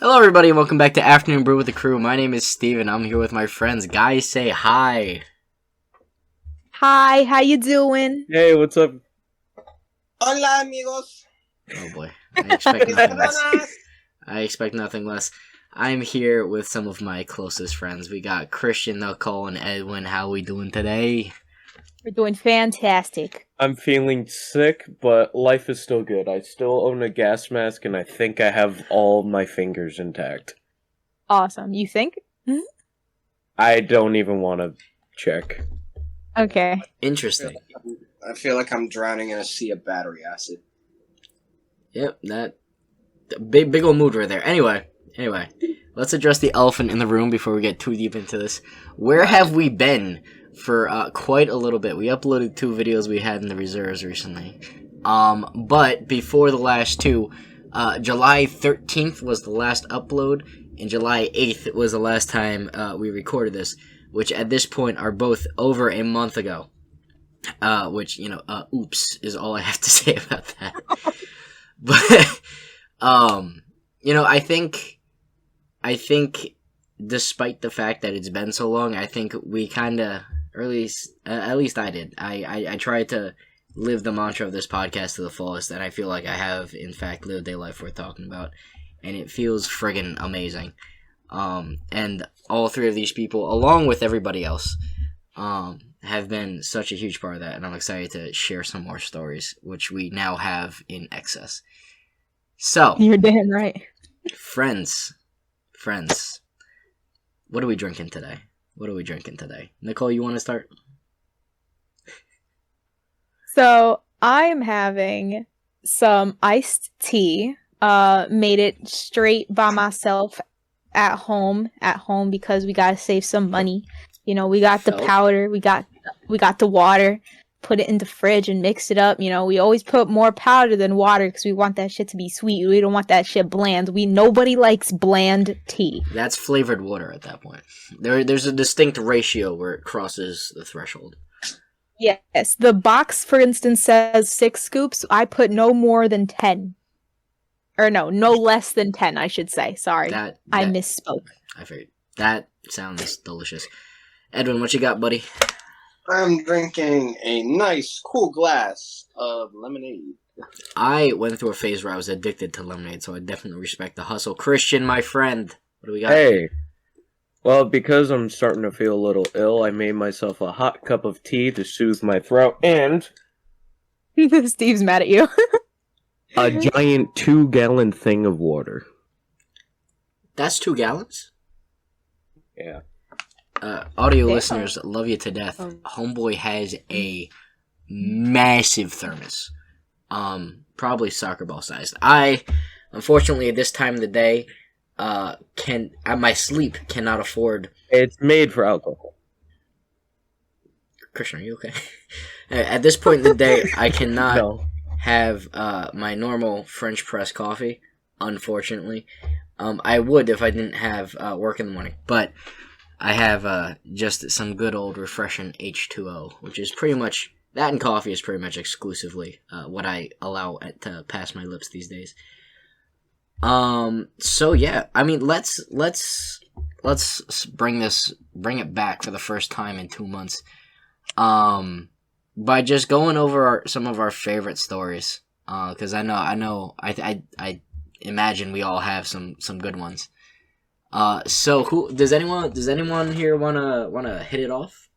Hello, everybody, and welcome back to Afternoon Brew with the Crew. My name is Steven. I'm here with my friends. Guys, say hi. Hi, how you doing? Hey, what's up? Hola, amigos. Oh boy, I expect nothing less. I expect nothing less. I'm here with some of my closest friends. We got Christian, Nicole, and Edwin. How we doing today? We're doing fantastic. I'm feeling sick, but life is still good. I still own a gas mask, and I think I have all my fingers intact. Awesome. You think? I don't even want to check. Okay. Interesting. I feel like I'm drowning in a sea of battery acid. Yep, that big old mood right there. Anyway, let's address the elephant in the room before we get too deep into this. Where have we been for quite a little bit? We uploaded 2 videos we had in the reserves recently. But before the last 2, July 13th was the last upload, and July 8th was the last time we recorded this, which at this point are both over a month ago. Which, oops, is all I have to say about that. But, I think despite the fact that it's been so long, I think we kind of, or at least I did. I tried to live the mantra of this podcast to the fullest, and I feel like I have, in fact, lived a life worth talking about, and it feels friggin' amazing. And all 3 of these people, along with everybody else, have been such a huge part of that, and I'm excited to share some more stories, which we now have in excess. So, You're damn right. friends, what are we drinking today? Nicole, you want to start? So, I am having some iced tea. Made it straight by myself at home because we gotta save some money. We got the powder, we got the water, put it in the fridge and mix it up. We always put more powder than water because we want that shit to be sweet. We don't want that shit bland. Nobody likes bland tea. That's flavored water at that point. There's a distinct ratio where it crosses the threshold. Yes, the box, for instance, says 6 scoops. I put no more than 10. Or no less than 10, I should say. Sorry, I misspoke. I figured. That sounds delicious. Edwin, what you got, buddy? I'm drinking a nice, cool glass of lemonade. I went through a phase where I was addicted to lemonade, so I definitely respect the hustle. Christian, my friend, what do we got? Hey. Well, because I'm starting to feel a little ill, I made myself a hot cup of tea to soothe my throat, and Steve's mad at you. a giant 2-gallon thing of water. That's 2 gallons? Yeah. Audio listeners, love you to death. Homeboy has a massive thermos. Probably soccer ball sized. I, unfortunately, at this time of the day, my sleep cannot afford... It's made for alcohol. Christian, are you okay? At this point in the day, I cannot have my normal French press coffee, unfortunately. I would if I didn't have work in the morning, but I have just some good old refreshing H2O, which is pretty much, that and coffee is pretty much exclusively what I allow to pass my lips these days. So yeah, I mean, let's bring it back for the first time in 2 months, by just going over some of our favorite stories, because I imagine we all have some good ones. So who does anyone here wanna hit it off?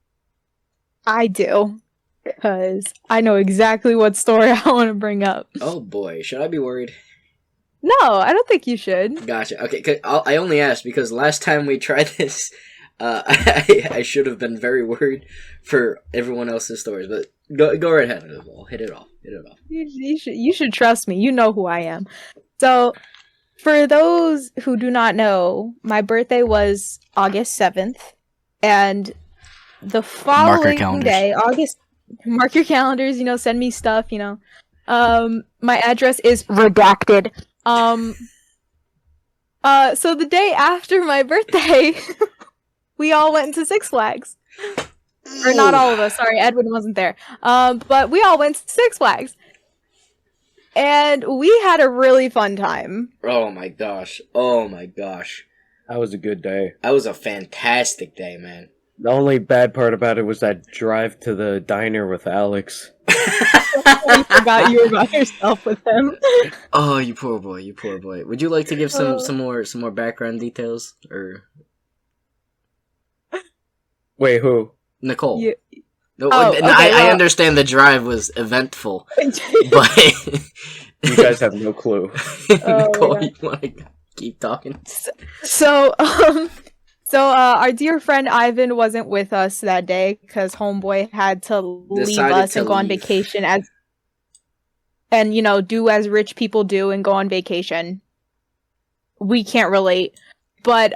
I do, because I know exactly what story I want to bring up. Oh boy, should I be worried? No, I don't think you should. Gotcha. Okay, I only asked because last time we tried this, I should have been very worried for everyone else's stories. But go right ahead, hit it off. You should trust me. You know who I am. So, for those who do not know, my birthday was August 7th, and the following day, mark your calendars, send me stuff, my address is redacted. So the day after my birthday, we all went to Six Flags. Or not all of us, sorry, Edwin wasn't there. But we all went to Six Flags. and we had a really fun time. Oh my gosh. Oh my gosh. That was a good day. That was a fantastic day, man. The only bad part about it was that drive to the diner with Alex. I forgot you were by yourself with him. Oh, you poor boy, you poor boy. Would you like to give some more background details, or Wait, who? Nicole? You- No, okay, I well- understand the drive was eventful, but You guys have no clue. Nicole, yeah. you want to keep talking? So, our dear friend Ivan wasn't with us that day because homeboy had to leave Decided us to and go on leave. vacation and do as rich people do and go on vacation. We can't relate, but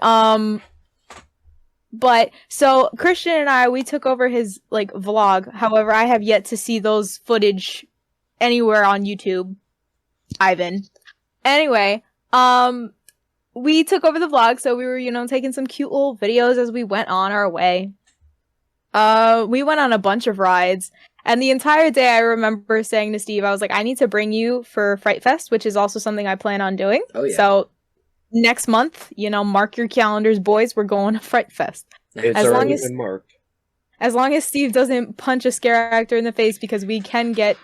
so Christian and we took over his vlog. However, I have yet to see those footage anywhere on YouTube. Ivan. Anyway, we took over the vlog, so we were, taking some cute little videos as we went on our way. We went on a bunch of rides, and the entire day I remember saying to Steve, I was like, I need to bring you for Fright Fest, which is also something I plan on doing. Oh, yeah. So next month, mark your calendars, boys, we're going to Fright Fest. It's As long already as- been marked. As long as Steve doesn't punch a scare actor in the face, because we can get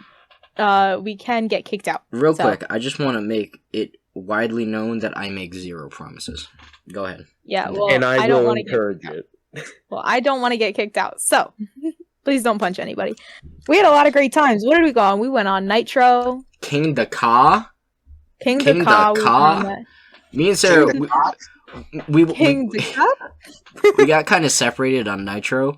kicked out. Real So- quick, I just want to make it widely known that I make zero promises. Go ahead. Yeah, well, And I don't will want to encourage it. Well, I don't want to get kicked out, so please don't punch anybody. We had a lot of great times. Where did we go on? We went on Nitro, King the Ka. King King the the Ka. We went Ka? on that. Me and Sarah, King the Cock? King the Ka? we got kind of separated on Nitro.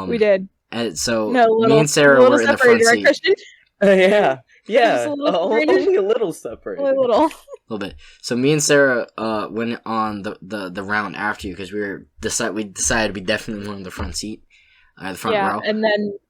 We did. And so No, me and Sarah little were in the front separated, right, seat. Christian? Yeah. Just a little separated? Only a little separated. A little. A little bit. So me and Sarah went on the round after you because we decided we definitely wanted the front seat, the front Yeah, row.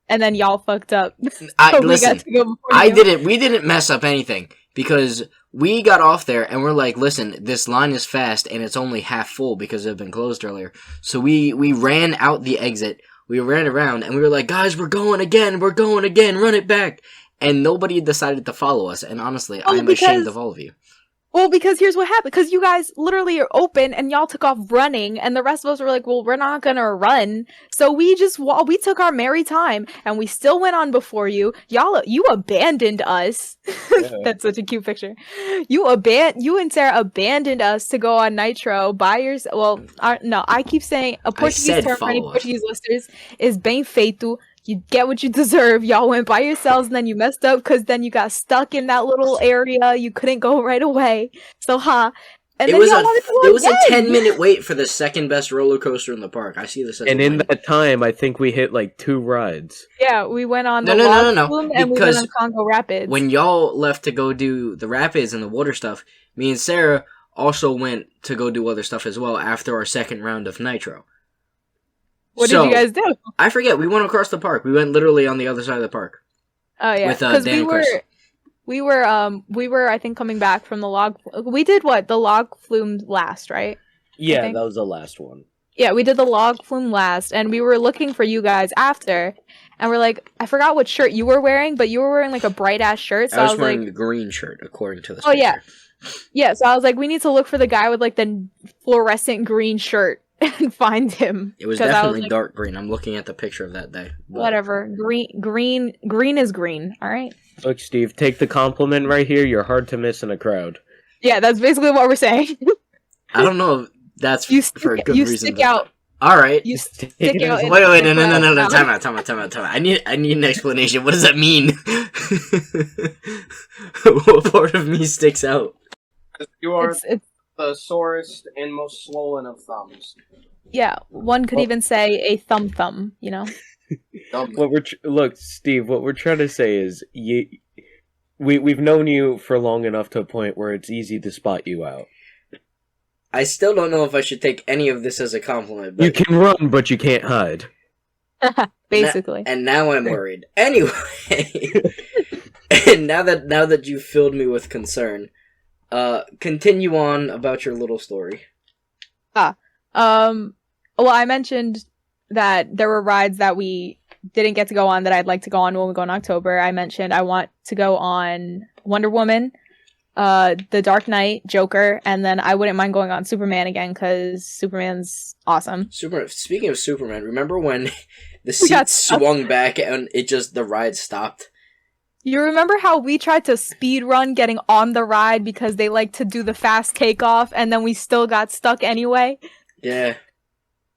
and then y'all fucked up. I So we listen. got to go before I you. didn't. We didn't mess up anything because we got off there and we're like, listen, this line is fast and it's only half full because it had been closed earlier. So we ran out the exit. We ran around and we were like, guys, we're going again, run it back. And nobody decided to follow us. And honestly, Oh, I'm ashamed because- of all of you. Well, because here's what happened. Because you guys literally are open and y'all took off running, and the rest of us were like, well, we're not gonna run. So we just we took our merry time, and we still went on before you. You abandoned us. Yeah. That's such a cute picture. You and Sarah abandoned us to go on Nitro by yourself. Well, no, I keep saying a Portuguese said term for any follow us. Portuguese listeners is bem feito. You get what you deserve. Y'all went by yourselves, and then you messed up because then you got stuck in that little area. You couldn't go right away. So, and It then was y'all wanted to go it was a again. 10-minute wait for the second best roller coaster in the park. I see this as And a in win. that time, I think we hit like 2 rides. Yeah, we went on No, the no, no, log no, no, flume and we because went on Congo Rapids. When y'all left to go do the rapids and the water stuff, me and Sarah also went to go do other stuff as well after our second round of Nitro. What So, did you guys do? I forget. We went across the park. We went literally on the other side of the park. Oh yeah, with, because Dan Chris. we were I think coming back from the log. We did what the log flume last, right? Yeah, think- that was the last one. Yeah, we did the log flume last, and we were looking for you guys after, and we're like, I forgot what shirt you were wearing, but you were wearing like a bright ass shirt. So I was wearing like, the green shirt, according to this. Oh, yeah. picture. yeah. So I was like, we need to look for the guy with like the fluorescent green shirt and find him. It was 'Cause I definitely like, dark green. I'm looking at the picture of that day. But whatever. Green is green. All right. Look, Steve, take the compliment right here. You're hard to miss in a crowd. Yeah, that's basically what we're saying. I don't know if that's You for a stick, good you reason. stick but- out. All right. You Just take stick it out. as- in Wait, the no. crowd. Time out. I need an explanation. What does that mean? What part of me sticks out? You are It's the sorest and most swollen of thumbs. yeah. One could Well- even say a thumb. You know. What we're look, Steve. What we're trying to say is, we've known you for long enough to a point where it's easy to spot you out. I still don't know if I should take any of this as a compliment. But You can run, but you can't hide. Basically. And now I'm worried. Anyway, and now that you've filled me with concern, continue on about your little story. Well, I mentioned that there were rides that we didn't get to go on that I'd like to go on when we go in October. I mentioned I want to go on Wonder Woman, The Dark Knight, Joker, and then I wouldn't mind going on Superman again because Superman's awesome. Speaking of Superman, remember when the We got seat stuck. swung back and the ride stopped? You remember how we tried to speed run getting on the ride because they like to do the fast takeoff, and then we still got stuck anyway? Yeah.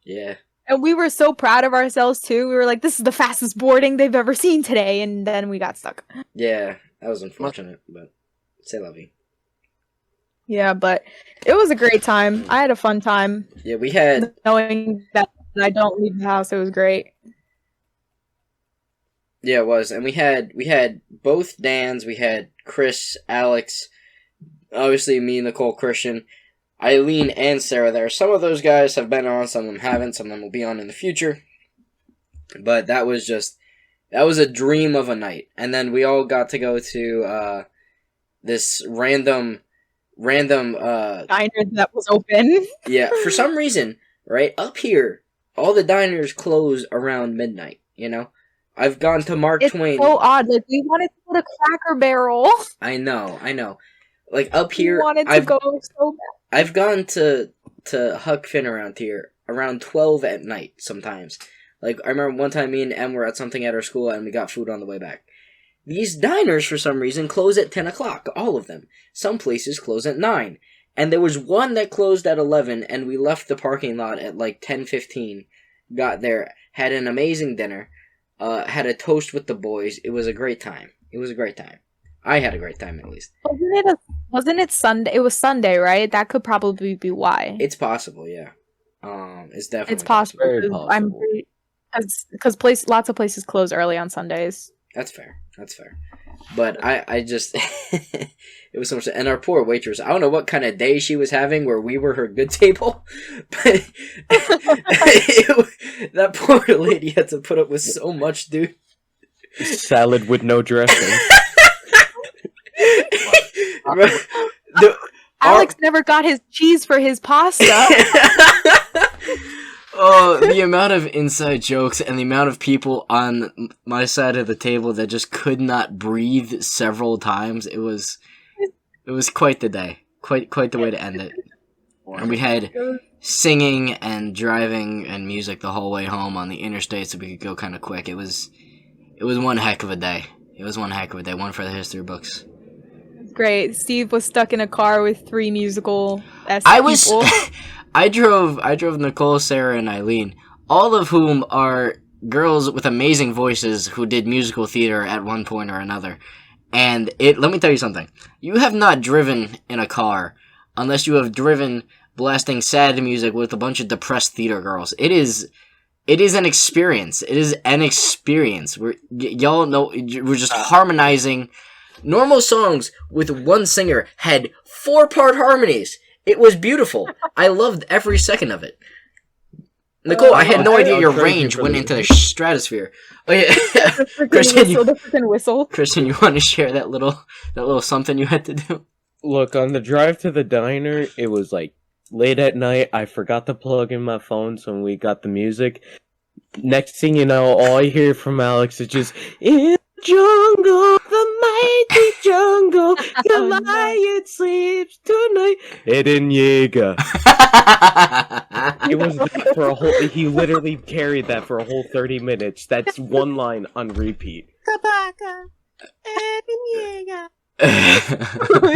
Yeah. And we were so proud of ourselves too. We were like, this is the fastest boarding they've ever seen today, and then we got stuck. Yeah. That was unfortunate, but c'est la vie. Yeah, but it was a great time. I had a fun time. Yeah, we had... Knowing that I don't leave the house, it was great. Yeah, it was. And we had both Dans, we had Chris, Alex, obviously me, Nicole, Christian, Eileen, and Sarah there. Some of those guys have been on, some of them haven't, some of them will be on in the future. But that was a dream of a night. And then we all got to go to this random Diner that was open. yeah, for some reason, right, up here, all the diners close around midnight, you know? I've gone to Mark It's Twain. so odd. Like, we wanted to go to Cracker Barrel. I know. Like, up here, We wanted to go so bad. I've gone to Huck Finn around here around 12 at night sometimes. Like, I remember one time me and Em were at something at our school and we got food on the way back. These diners, for some reason, close at 10 o'clock, all of them. Some places close at 9. And there was one that closed at 11, and we left the parking lot at like 10:15. Got there, had an amazing dinner, had a toast with the boys. It was a great time. I had a great time, at least. Wasn't it Sunday? It was Sunday, right? That could probably be why. It's possible, yeah. It's definitely It's possible. Very 'Cause I'm possible. because lots of places close early on Sundays. That's fair. But I just, it was so much, and our poor waitress, I don't know what kind of day she was having where we were her good table, but that poor lady had to put up with so much, dude. Salad with no dressing. Alex never got his cheese for his pasta. Oh, the amount of inside jokes and the amount of people on my side of the table that just could not breathe several times. It was quite the day. Quite the way to end it. And we had singing and driving and music the whole way home on the interstate so we could go kind of quick. It was one heck of a day. One for the history books. Great. Steve was stuck in a car with 3 musical people. I drove Nicole, Sarah, and Eileen, all of whom are girls with amazing voices who did musical theater at one point or another. And let me tell you something. You have not driven in a car unless you have driven blasting sad music with a bunch of depressed theater girls. It is an experience. Y'all know, we're just harmonizing. Normal songs with one singer had 4-part harmonies. It was beautiful. I loved every second of it. Nicole, I had no idea your range went into the stratosphere. Oh yeah, the whistle. Christian, you want to share that little something you had to do? Look, on the drive to the diner, it was like late at night. I forgot to plug in my phone, so when we got the music, next thing you know, all I hear from Alex is just in the jungle, the mighty jungle, Goliath sleeps tonight. Eden Yeager. It was that for a whole. He literally carried that for a whole 30 minutes. That's one line on repeat. Oh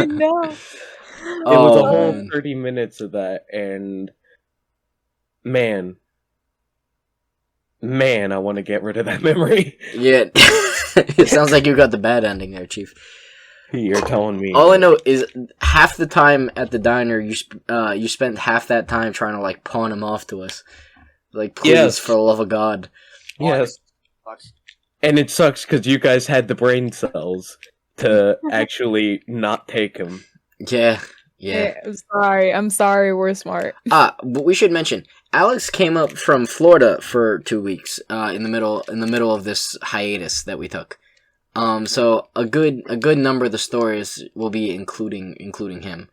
no! It was a whole 30 minutes of that, and man, I want to get rid of that memory. Yeah, it sounds like you got the bad ending there, Chief. You're telling me. All I know is half the time at the diner, you spent half that time trying to like pawn him off to us. Like, please, Yes. for the love of God. Yes. And it sucks because you guys had the brain cells to actually not take him. Yeah. I'm sorry. We're smart. But we should mention Alex came up from Florida for 2 weeks. In the middle of this hiatus that we took. So a good number of the stories will be including him.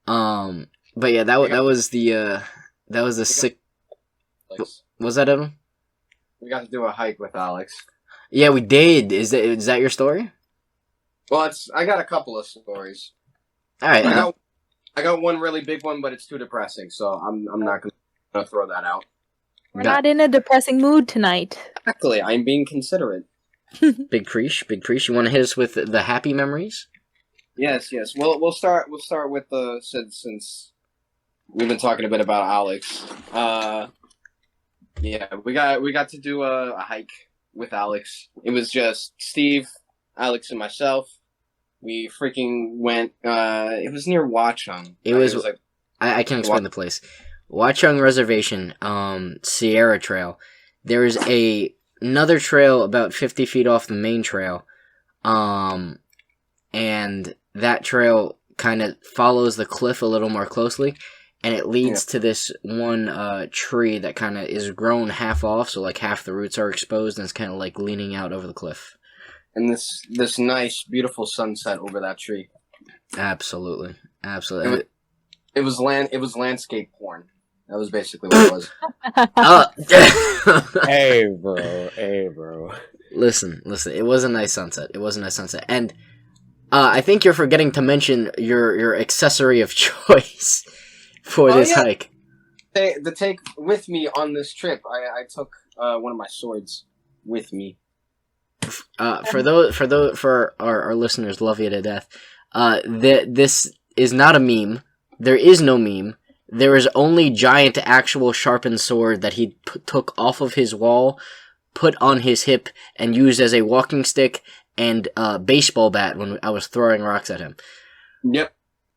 But yeah, that was the sick. Was that Evan? We got to do a hike with Alex. Yeah, we did. Is that your story? Well, I got a couple of stories. All right. I got one really big one, but it's too depressing, so I'm not gonna throw that out. We're not in a depressing mood tonight. Exactly, I'm being considerate. Big Preach. You want to hit us with the happy memories? Yes. Well, we'll start with the since we've been talking a bit about Alex. Yeah, we got to do a hike with Alex. It was just Steve, Alex, and myself. We freaking went. It was near Watchung. It was like I can explain the place. Watchung Reservation, Sierra Trail. There is another trail about 50 feet off the main trail, and that trail kind of follows the cliff a little more closely, and it leads to this one tree that kind of is grown half off, so like half the roots are exposed, and it's kind of like leaning out over the cliff. And this nice, beautiful sunset over that tree. Absolutely. It was landscape porn. That was basically what it was. Hey, bro. Listen. It was a nice sunset. And I think you're forgetting to mention your accessory of choice for this hike. The take with me on this trip, I took one of my swords with me. For our listeners, love you to death. This is not a meme. There is no meme. There is only giant actual sharpened sword that he took off of his wall, put on his hip, and used as a walking stick and a baseball bat when I was throwing rocks at him. Yep.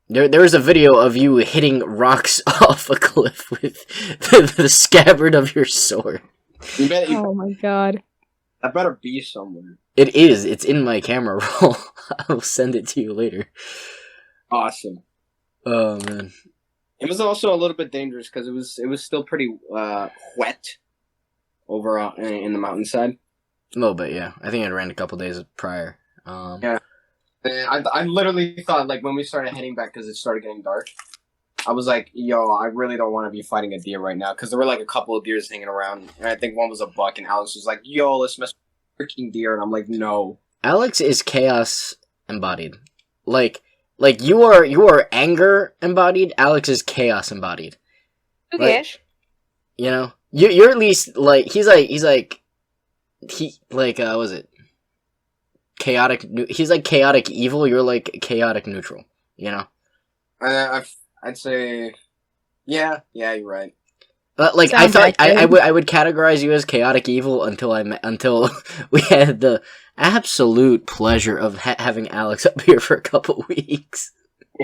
There was a video of you hitting rocks off a cliff with the scabbard of your sword. Oh my god. That better be somewhere. It is. It's in my camera roll. I'll send it to you later. Awesome. Oh man. It was also a little bit dangerous because it was still pretty wet over in the mountainside. A little bit, yeah. I think it ran a couple days prior. Yeah. And I literally thought, like, when we started heading back because it started getting dark, I was like, yo, I really don't want to be fighting a deer right now because there were, like, a couple of deers hanging around, and I think one was a buck, and Alex was like, yo, let's mess with a freaking deer, and I'm like, no. Alex is chaos embodied. Like you are anger embodied. Alex is chaos embodied. Okay. Like, you know, you're at least like he's like what was it? Chaotic. He's like chaotic evil. You're like chaotic neutral. You know. I'd say, yeah, you're right. Like Sounds I thought, accurate. I would categorize you as chaotic evil until we had the absolute pleasure of having Alex up here for a couple weeks.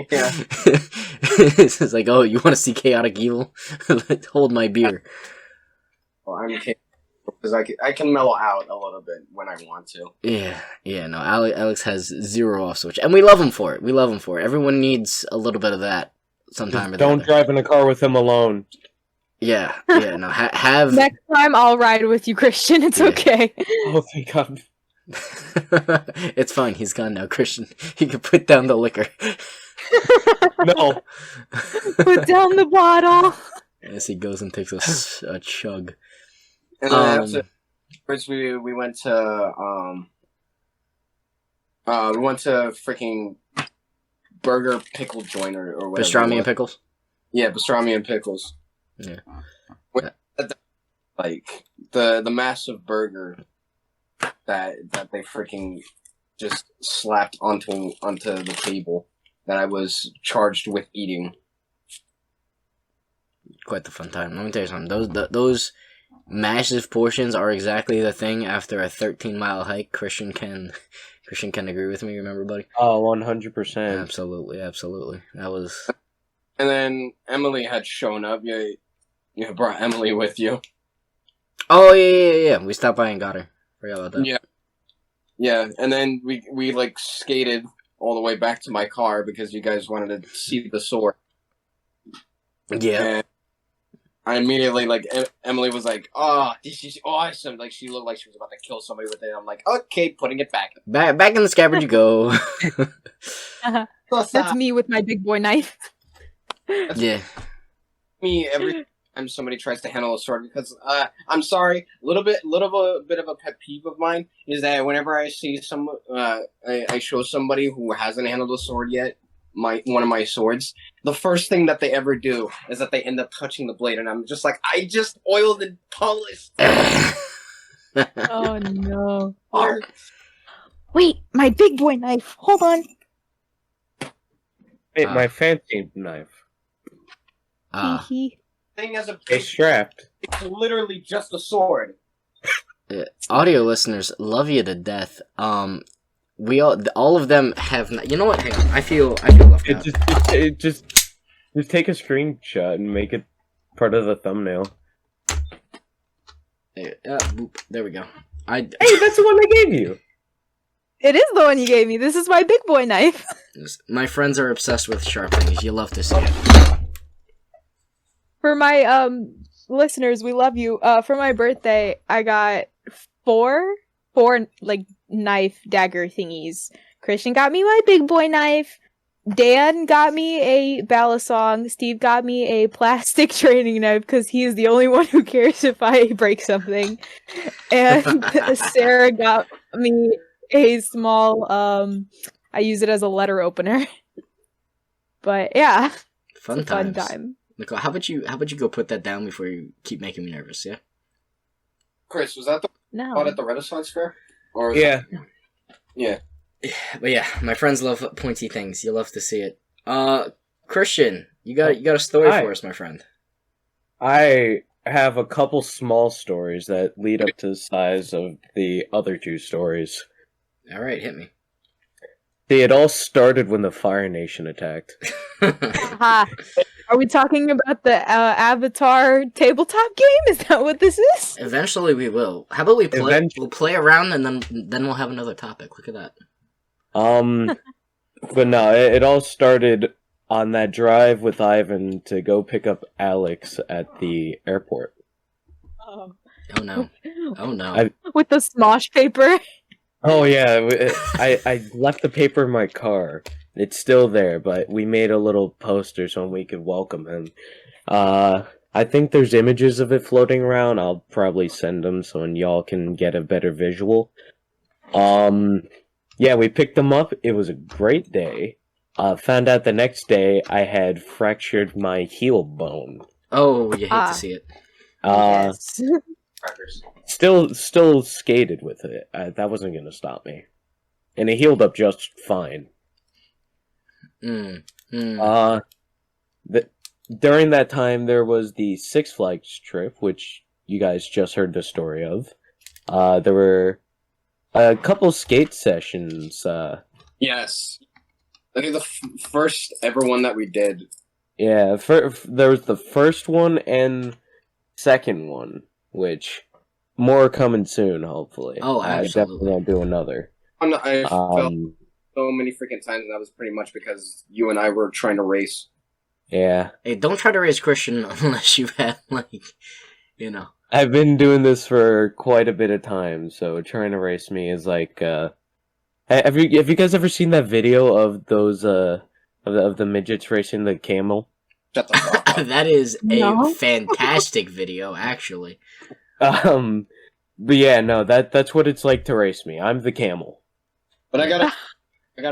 Yeah. It's like, oh, you want to see chaotic evil? Hold my beer. Well, I'm chaotic because I can mellow out a little bit when I want to. Yeah. No, Alex has zero off switch, and we love him for it. Everyone needs a little bit of that sometime. Or Don't drive in a car with him alone. Yeah. No, have Next time I'll ride with you, Christian. It's okay. Oh, thank God. It's fine. He's gone now, Christian. He can put down the liquor. No. Put down the bottle. As he goes and takes a chug. And then afterwards, we went to freaking burger pickle joint or whatever. Pastrami and pickles. Yeah, pastrami and pickles. Yeah. Like the massive burger that they freaking just slapped onto the table that I was charged with eating. Quite the fun time. Let me tell you something. Those massive portions are exactly the thing after a 13-mile hike. Christian can agree with me. Remember, buddy? Oh, 100%. Absolutely. That was. And then Emily had shown up. You brought Emily with you. Oh yeah. We stopped by and got her. Forgot about that. Yeah. And then we like skated all the way back to my car because you guys wanted to see the sword. Yeah. And I immediately, like, Emily was like, "Oh, this is awesome!" Like, she looked like she was about to kill somebody with it. I'm like, "Okay, putting it back." Back in the scabbard you go. That's me with my big boy knife. Yeah. Me every time somebody tries to handle a sword, because I'm sorry, a bit of a pet peeve of mine is that whenever I see I show somebody who hasn't handled a sword yet, one of my swords, the first thing that they ever do is that they end up touching the blade, and I'm just like, I just oiled and polished. Oh no. Arr. Wait, my big boy knife. Hold on. Hey, my fancy knife. Hee Thing as a It's strapped. it's literally just a sword. Audio listeners, love you to death. We all of them have. You know what? Hang on. I feel left out. Just take a screenshot and make it part of the thumbnail. Boop, there we go. Hey, that's the one I gave you. It is the one you gave me. This is my big boy knife. My friends are obsessed with sharp things. You love to see it. For my listeners, we love you. For my birthday, I got four like knife dagger thingies. Christian got me my big boy knife. Dan got me a balisong. Steve got me a plastic training knife because he is the only one who cares if I break something. And Sarah got me a small I use it as a letter opener. But yeah, Fun it's a fun times. time. Nicole, how about you go put that down before you keep making me nervous? Yeah. Chris, was that the No. spot at the Renaissance Fair? Or Yeah. Yeah. But yeah, my friends love pointy things. You love to see it. Christian, you got a story Hi. for us, my friend. I have a couple small stories that lead up to the size of the other two stories. All right, hit me. See, it all started when the Fire Nation attacked. Haha. Are we talking about the Avatar tabletop game? Is that what this is? Eventually, we will. How about we play? Eventually. We'll play around, and then we'll have another topic. Look at that. But no, it all started on that drive with Ivan to go pick up Alex at the airport. Oh. Oh no! Oh no! With the smosh paper. Oh yeah, I left the paper in my car. It's still there, but we made a little poster so we could welcome him. I think there's images of it floating around. I'll probably send them so y'all can get a better visual. Yeah, we picked them up. It was a great day. Found out the next day I had fractured my heel bone. Oh, you hate to see it. Yes. Crackers. Still skated with it. That wasn't gonna stop me, and it healed up just fine. During that time, there was the Six Flags trip, which you guys just heard the story of. There were a couple skate sessions. Yes. I think the first ever one that we did. Yeah, there was the first one and second one, which more coming soon, hopefully. Oh, I absolutely. definitely won't do another. I felt so many freaking times, and that was pretty much because you and I were trying to race. Yeah. Hey, don't try to raise Christian unless you've had I've been doing this for quite a bit of time, so trying to race me is like, have you guys ever seen that video of those, of the midgets racing the camel? Shut the fuck up. That is a No. fantastic video, actually. But yeah, no, that's what it's like to race me. I'm the camel. But I got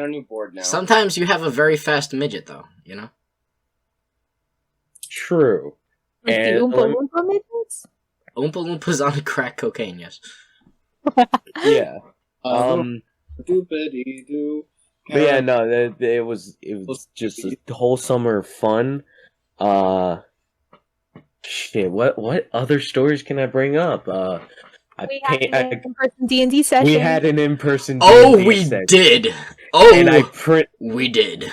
a new board now. Sometimes you have a very fast midget, though. You know. True. With the And Oompa Loompa midgets? Oompa Loompas on crack cocaine, yes. yeah. Doopity-doo. But yeah, no, it was just a whole summer of fun. Shit, what other stories can I bring up? We had an in-person D&D session. We had an in-person Oh, D&D we session. did. And Oh, we did.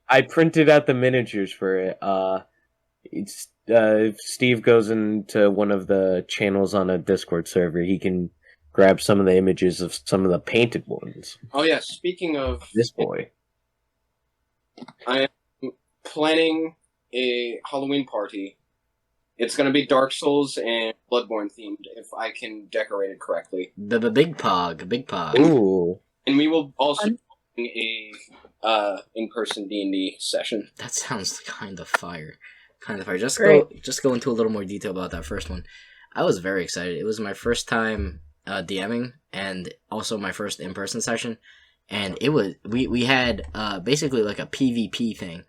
I printed out the miniatures for it. It's if Steve goes into one of the channels on a Discord server, he can grab some of the images of some of the painted ones. Oh yeah, speaking of This boy. I am planning a Halloween party. It's gonna be Dark Souls and Bloodborne themed if I can decorate it correctly. The big pog. Ooh. And we will also do a in-person D&D session. That sounds kind of fire. kind of hard. Just Great. go into a little more detail about that first one. I was very excited. It was my first time DMing and also my first in-person session, and it was we had basically like a PvP thing.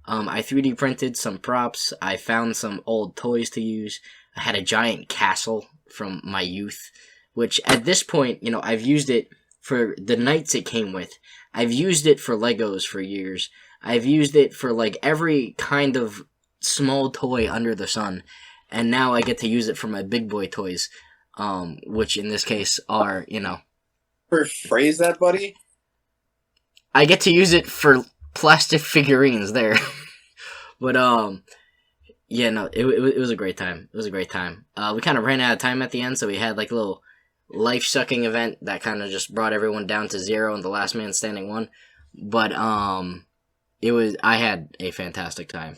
I 3D printed some props. I found some old toys to use. I had a giant castle from my youth, which at this point, you know, I've used it for the knights it came with. I've used it for Legos for years. I've used it for like every kind of small toy under the sun. And now I get to use it for my big boy toys, which in this case are, you know... Rephrase that, buddy? I get to use it for plastic figurines there. But, yeah, no, it was a great time. It was a great time. We kind of ran out of time at the end, so we had like a little life-sucking event that kind of just brought everyone down to 0 and the last man standing won. But, I had a fantastic time.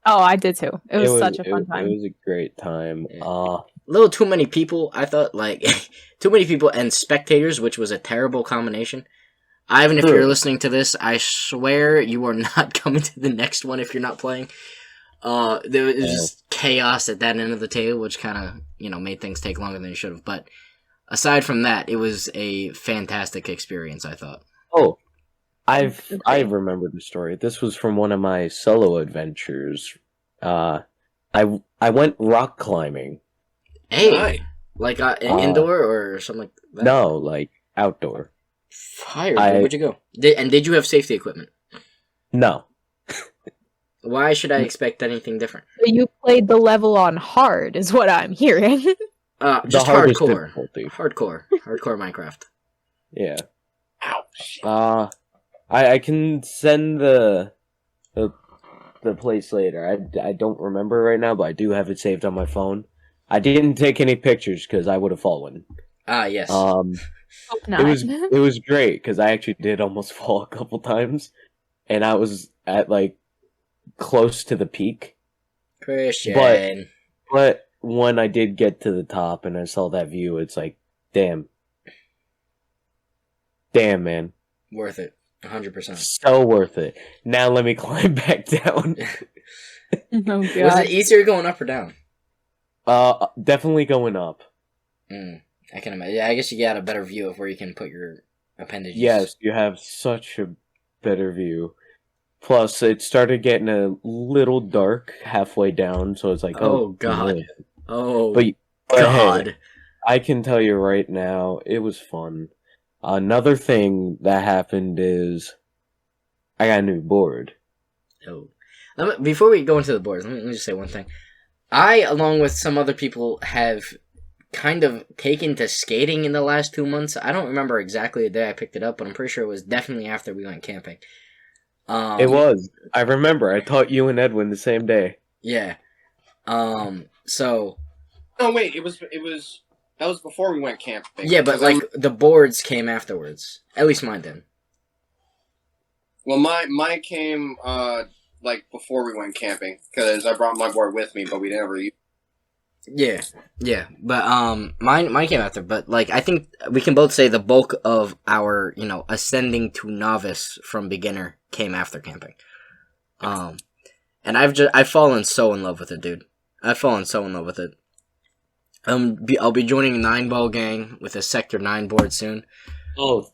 Oh, I did too. It was such a fun time. It was a great time. A little too many people, I thought, like, too many people and spectators, which was a terrible combination. Ivan, if you're listening to this, I swear you are not coming to the next one if you're not playing. There was just chaos at that end of the table, which kind of, you know, made things take longer than it should have. But aside from that, it was a fantastic experience, I thought. Oh, I remember the story. This was from one of my solo adventures. I went rock climbing. Hey, Right. like indoor or something like that? No, like outdoor. Fire. Where'd you go? Did you have safety equipment? No. Why should I expect anything different? So you played the level on hard, is what I'm hearing. Just hardest hardcore. difficulty. Hardcore Minecraft. Yeah. Ouch. I can send the place later. I don't remember right now, but I do have it saved on my phone. I didn't take any pictures because I would have fallen. Yes. Hope not. It was great because I actually did almost fall a couple times, and I was at like close to the peak. Christian. But when I did get to the top and I saw that view, it's like, damn, man, Worth it. 100%. so worth it. Now let me climb back down. Oh, God. Was it easier going up or down? Definitely going up. I can imagine. Yeah, I guess you got a better view of where you can put your appendages. Yes, you have such a better view. Plus, it started getting a little dark halfway down, so it's like, Oh, God. man. Oh, But God. hey, I can tell you right now, it was fun. Another thing that happened is I got a new board. Oh. Before we go into the boards, let me just say one thing. I, along with some other people, have kind of taken to skating in the last 2 months. I don't remember exactly the day I picked it up, but I'm pretty sure it was definitely after we went camping. It was. I remember. I taught you and Edwin the same day. Yeah. So... No, wait. It was. That was before we went camping. Yeah, but, like, the boards came afterwards. At least mine did. Well, mine came, like, before we went camping. Because I brought my board with me, but we never used it. Yeah, but mine came after. But like, I think we can both say the bulk of our, you know, ascending to novice from beginner came after camping. And I've fallen so in love with it, dude. I've fallen so in love with it. I'll be joining 9-ball gang with a Sector 9 board soon. Oh,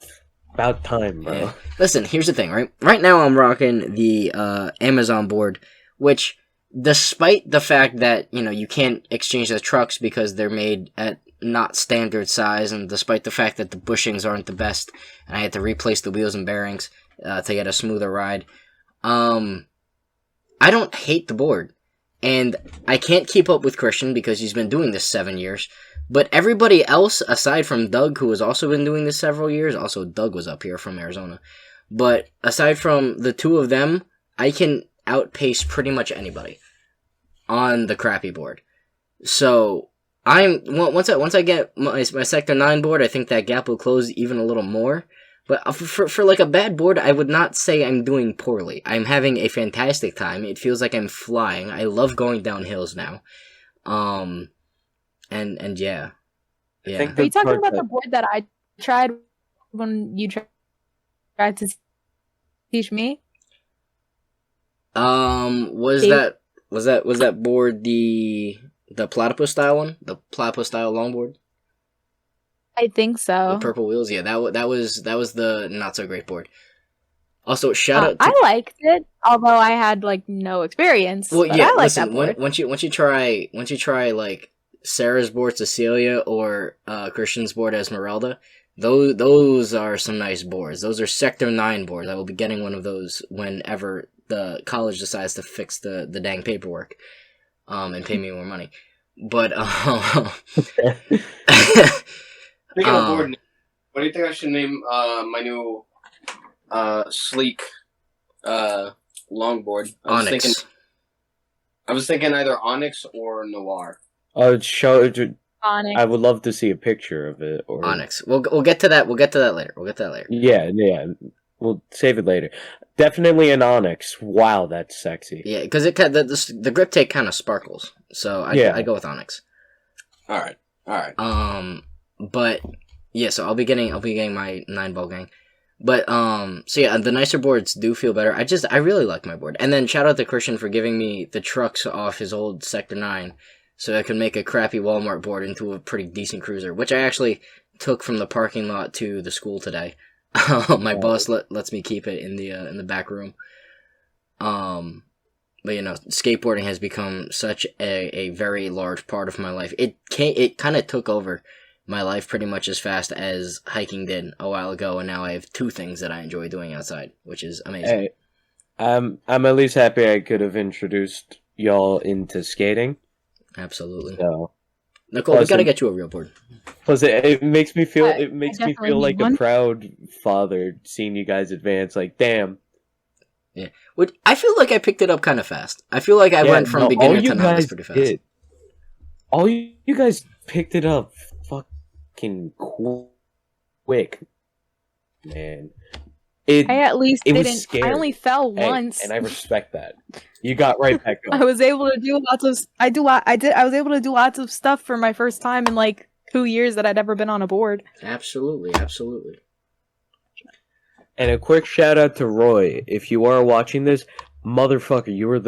about time, bro. Yeah. Listen, here's the thing, right? Right now I'm rocking the Amazon board, which, despite the fact that, you know, you can't exchange the trucks because they're made at not standard size, and despite the fact that the bushings aren't the best, and I had to replace the wheels and bearings to get a smoother ride, I don't hate the board. And I can't keep up with Christian because he's been doing this 7 years. But everybody else, aside from Doug, who has also been doing this several years, also Doug was up here from Arizona. But aside from the two of them, I can outpace pretty much anybody on the crappy board. So once I get my Sector 9 board, I think that gap will close even a little more. But for like a bad board, I would not say I'm doing poorly. I'm having a fantastic time. It feels like I'm flying. I love going down hills now. And yeah. I think Are you talking about that- the board that I tried when you tried to teach me? Was Dave? that that board the platypus style one? The platypus style longboard? I think so. With purple wheels? Yeah, that was the not so great board. Also, shout out to... I liked it, although I had like no experience. Well, but yeah, I like listen, that board. once you try like Sarah's board Cecilia or Christian's board Esmeralda, those are some nice boards. Those are Sector 9 boards. I will be getting one of those whenever the college decides to fix the dang paperwork and pay me more money. But Speaking of board, what do you think I should name my new sleek longboard? Onyx. I was thinking either Onyx or Noir. Onyx. I would love to see a picture of it. Or Onyx. We'll get to that. We'll get to that later. Yeah. We'll save it later. Definitely an Onyx. Wow, that's sexy. Yeah, because the grip tape kind of sparkles. So I go with Onyx. All right. But yeah, so I'll be getting my 9-ball gang. But so yeah, the nicer boards do feel better. I really like my board. And then shout out to Christian for giving me the trucks off his old Sector 9, so I could make a crappy Walmart board into a pretty decent cruiser, which I actually took from the parking lot to the school today. My boss lets me keep it in the back room. But skateboarding has become such a very large part of my life. It kind of took over my life pretty much as fast as hiking did a while ago, and now I have 2 things that I enjoy doing outside, which is amazing. Hey, I'm at least happy I could have introduced y'all into skating. Absolutely. So, Nicole, we gotta get you a real board. Plus, it makes me feel I definitely like need a one. proud father seeing you guys advance. Like, damn. Yeah. I feel like I picked it up kind of fast. I feel like I went from beginner to novice pretty fast. All you guys picked it up fucking quick, man. I at least it was didn't. scary. I only fell Hey, once. and I respect that. You got right back up. I was able to do lots of. I was able to do lots of stuff for my first time in like 2 years that I'd ever been on a board. Absolutely. And a quick shout out to Roy. If you are watching this, motherfucker, you were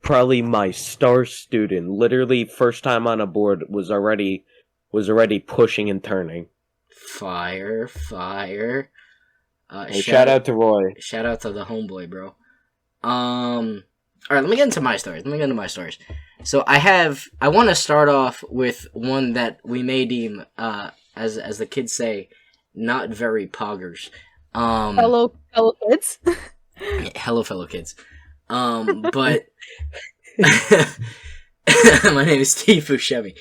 probably my star student. Literally, first time on a board was already pushing and turning. Fire. Hey, shout out to Roy. Shout out to the homeboy, bro. Alright, let me get into my stories. So I want to start off with one that we may deem, as the kids say, not very poggers. Fellow kids. Hello, fellow kids. But my name is Steve Buscemi.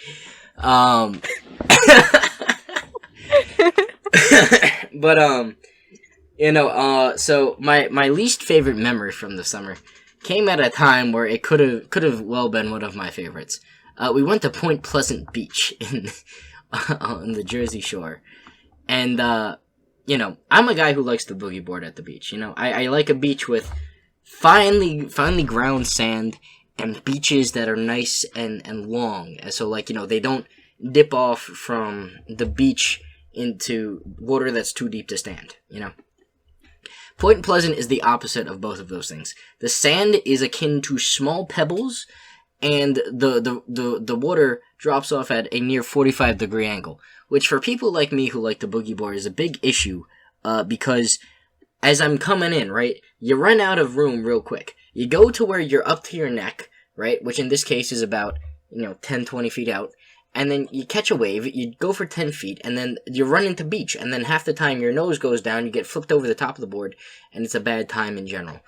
So my least favorite memory from the summer came at a time where it could have well been one of my favorites. We went to Point Pleasant Beach on the Jersey Shore, and I'm a guy who likes to boogie board at the beach. I like a beach with finely ground sand and beaches that are nice and long, and so they don't dip off from the beach into water that's too deep to stand. Point Pleasant is the opposite of both of those things. The sand is akin to small pebbles, and the water drops off at a near 45-degree angle, which for people like me who like to boogie board is a big issue, because as I'm coming in, right, you run out of room real quick. You go to where you're up to your neck, right, which in this case is about 10-20 feet out, and then you catch a wave, you go for 10 feet, and then you run into beach, and then half the time your nose goes down, you get flipped over the top of the board, and it's a bad time in general.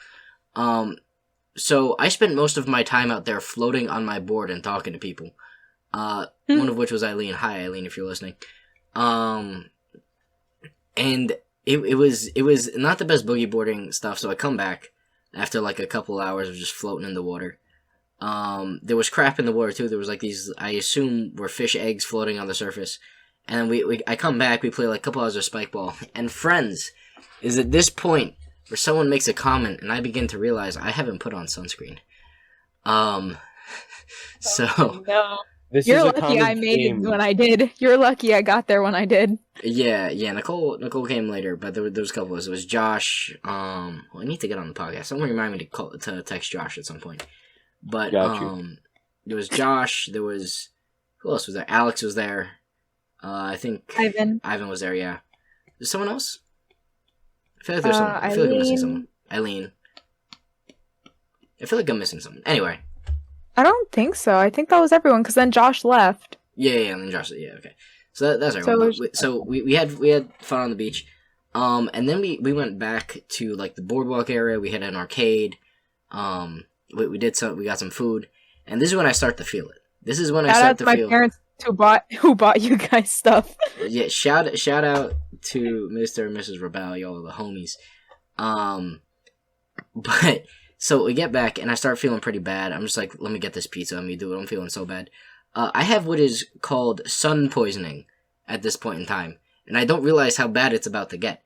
So I spent most of my time out there floating on my board and talking to people. One of which was Eileen. Hi, Eileen, if you're listening. And it was not the best boogie boarding stuff, so I come back after like a couple hours of just floating in the water. There was crap in the water too. There was like these, I assume, were fish eggs floating on the surface. And I come back, we play like a couple hours of spike ball. And friends, is at this point where someone makes a comment and I begin to realize I haven't put on sunscreen. So Oh, no. This You're is a lucky common I made theme. it when I did. You're lucky I got there when I did. yeah. Nicole came later, but there was a couple of us. It was Josh. I need to get on the podcast. Someone remind me to text Josh at some point. But Got you. there was Josh. There was who else was there? Alex was there. I think Ivan. was there. Yeah. There's someone else. I feel like there's someone. I feel like I'm missing someone. Eileen. I feel like I'm missing someone. Anyway. I don't think so. I think that was everyone, because then Josh left. Yeah, and then Josh. Yeah, okay. So that's So everyone. it was- So we had fun on the beach. And then we went back to like the boardwalk area. We had an arcade. We got some food, and this is when I start to feel it. This is when I Shout start out to to my feel. parents who bought you guys stuff. Yeah, shout out to Mr. and Mrs. Rebel, y'all are the homies. But so we get back, and I start feeling pretty bad. I'm just like, let me get this pizza. Let me do it. I'm feeling so bad. I have what is called sun poisoning at this point in time, and I don't realize how bad it's about to get.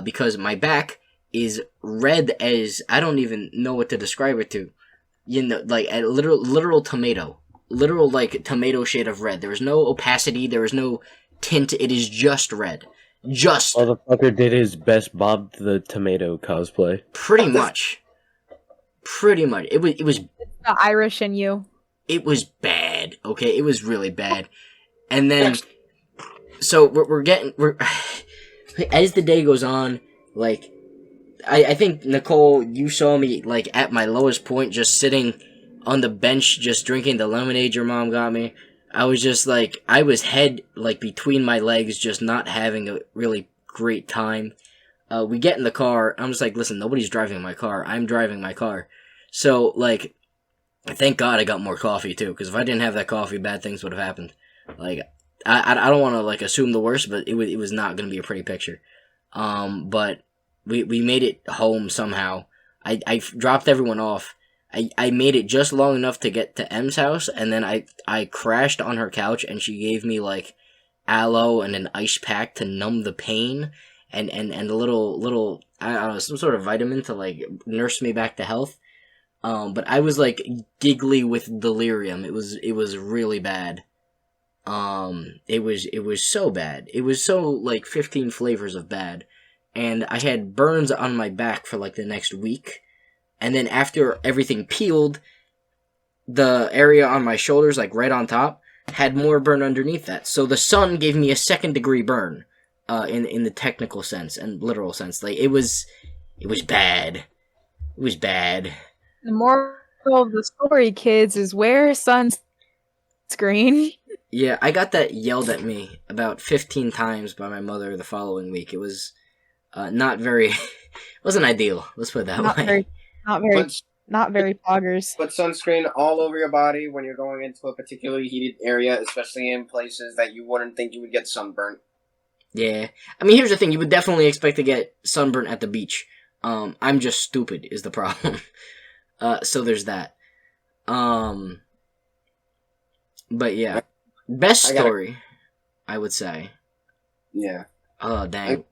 Because my back is red as I don't even know what to describe it to. You know, like a literal tomato, literal like tomato shade of red. There is no opacity. There is no tint. It is just red. Just Motherfucker did his best Bob the Tomato cosplay. pretty much. Pretty much. It was The Irish in you. it was bad. Okay, it was really bad. And then, so we're as the day goes on, like, I think, Nicole, you saw me, like, at my lowest point, just sitting on the bench, just drinking the lemonade your mom got me. I was just, like, I was head, like, between my legs, just not having a really great time. We get in the car, I'm just like, listen, nobody's driving my car, I'm driving my car. So, like, thank God I got more coffee, too, because if I didn't have that coffee, bad things would have happened. Like, I don't want to, like, assume the worst, but it was not going to be a pretty picture. But we made it home somehow. I dropped everyone off. I made it just long enough to get to M's house, and then I crashed on her couch, and she gave me, like, aloe and an ice pack to numb the pain, and a little, I don't know, some sort of vitamin to, like, nurse me back to health. But I was, like, giggly with delirium. It was really bad. It was so bad. It was so, like, 15 flavors of bad. And I had burns on my back for, like, the next week. And then after everything peeled, the area on my shoulders, like, right on top, had more burn underneath that. So the sun gave me a second-degree burn, in the technical sense and literal sense. Like, it was bad. It was bad. The moral of the story, kids, is wear sunscreen. Yeah, I got that yelled at me about 15 times by my mother the following week. It was not very... wasn't ideal. Let's put it that way. Not very poggers. Put sunscreen all over your body when you're going into a particularly heated area, especially in places that you wouldn't think you would get sunburnt. Yeah. I mean, here's the thing. You would definitely expect to get sunburn at the beach. I'm just stupid is the problem. So there's that. But yeah. Best story, I would say. Yeah. Oh, dang.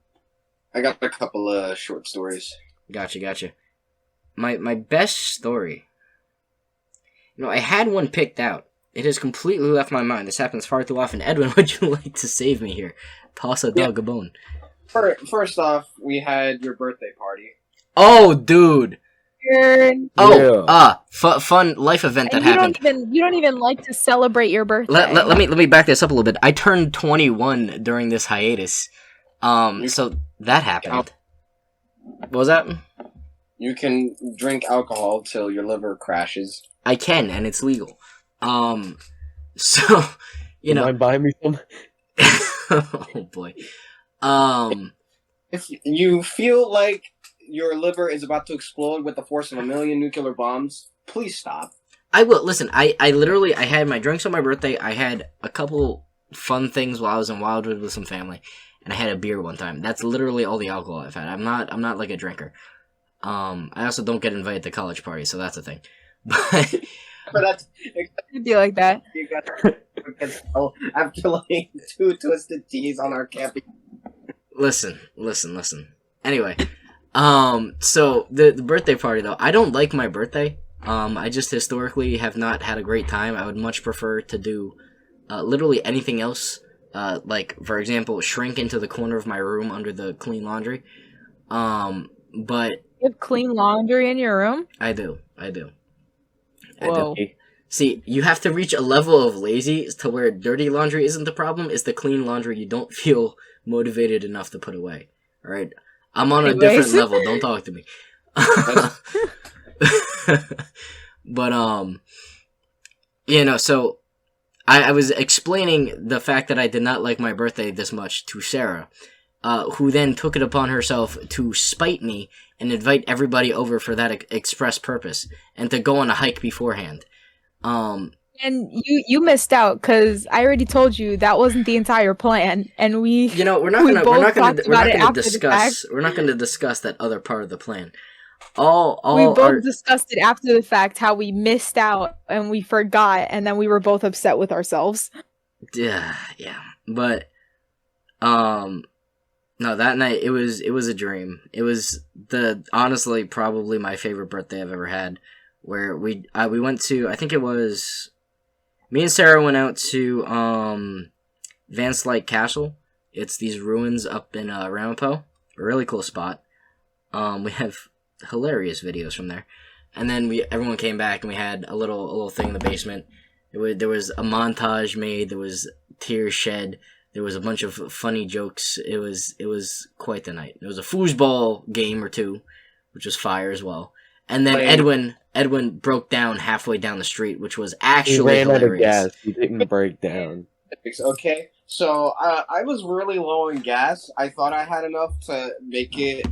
I got a couple of short stories. Gotcha. My best story. You know, I had one picked out. It has completely left my mind. This happens far too often. Edwin, would you like to save me here? Toss a dog a bone. First off, we had your birthday party. Oh, dude. Yeah. Fun life event that happened. You don't even like to celebrate your birthday. Let me back this up a little bit. I turned 21 during this hiatus. So that happened. What was that? You can drink alcohol till your liver crashes. I can, and it's legal. So, you know. Mind buying me some? Oh boy. If you feel like your liver is about to explode with the force of 1,000,000 nuclear bombs, please stop. I will. Listen, I literally, I had my drinks on my birthday. I had a couple fun things while I was in Wildwood with some family. And I had a beer one time. That's literally all the alcohol I've had. I'm not like a drinker. I also don't get invited to college parties, so that's a thing. But that's It'd be like that. you got after like 2 twisted teas on our camping. listen. Anyway, so the birthday party though, I don't like my birthday. I just historically have not had a great time. I would much prefer to do literally anything else. Like, for example, shrink into the corner of my room under the clean laundry. But You have clean laundry in your room? I do. Whoa. See, you have to reach a level of lazy to where dirty laundry isn't the problem. It's the clean laundry you don't feel motivated enough to put away. All right, I'm on a different level. Don't talk to me. But so I was explaining the fact that I did not like my birthday this much to Sarah, who then took it upon herself to spite me and invite everybody over for that express purpose and to go on a hike beforehand. And you missed out because I already told you that wasn't the entire plan, and we're not gonna discuss that other part of the plan. We both discussed it after the fact, how we missed out and we forgot, and then we were both upset with ourselves. Yeah, but no, that night it was a dream. It was honestly probably my favorite birthday I've ever had. Where we went to, I think it was me and Sarah went out to Van Slyke Castle. It's these ruins up in Ramapo, a really cool spot. We have hilarious videos from there, and then everyone came back and we had a little thing in the basement. There was a montage made. There was tears shed. There was a bunch of funny jokes. It was quite the night. There was a foosball game or two, which was fire as well. And then Edwin broke down halfway down the street, which was actually hilarious. He ran out of gas. He didn't break down. Okay, so I was really low on gas. I thought I had enough to make it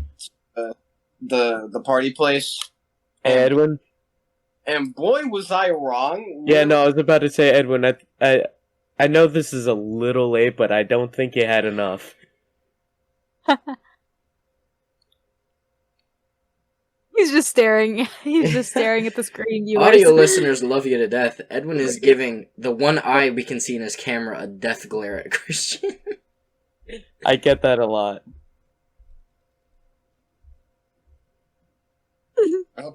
the party place. Edwin? And boy, was I wrong. Yeah, no, I was about to say, Edwin, I know this is a little late, but I don't think you had enough. He's just staring. He's just staring at the screen. Audio listeners love you to death. Edwin is giving the one eye we can see in his camera a death glare at Christian. I get that a lot.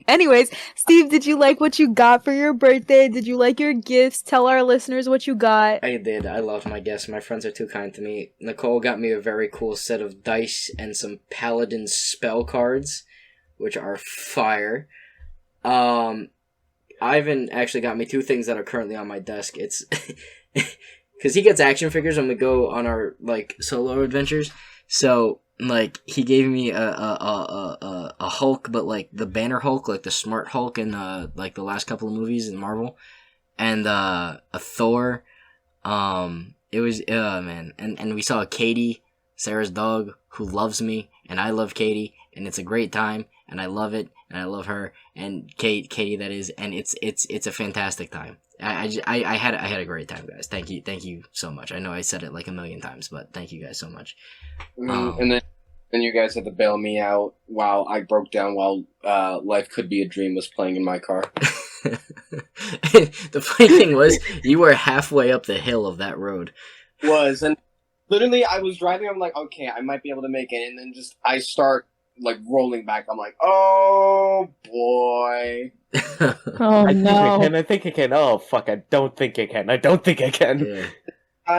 Anyways, Steve, did you like what you got for your birthday? Did you like your gifts? Tell our listeners what you got. I did. I loved my gifts. My friends are too kind to me. Nicole got me a very cool set of dice and some paladin spell cards, which are fire. Ivan actually got me two things that are currently on my desk. It's because he gets action figures when we go on our solo adventures. So he gave me a Hulk, but the Banner Hulk, the Smart Hulk in the last couple of movies in Marvel, and a Thor. It was man, and we saw Katie, Sarah's dog, who loves me, and I love Katie, and it's a great time. And I love it, and I love her, and Katie that is, and it's a fantastic time. I had a great time, guys. Thank you so much. I know I said it a million times, but thank you guys so much. And then you guys had to bail me out while I broke down while Life Could Be a Dream was playing in my car. The funny thing was, you were halfway up the hill of that road. And literally I was driving. I'm like, okay, I might be able to make it, and then I start rolling back. I'm like, oh boy. Oh no. I think I can. Oh fuck, I don't think I can. Yeah.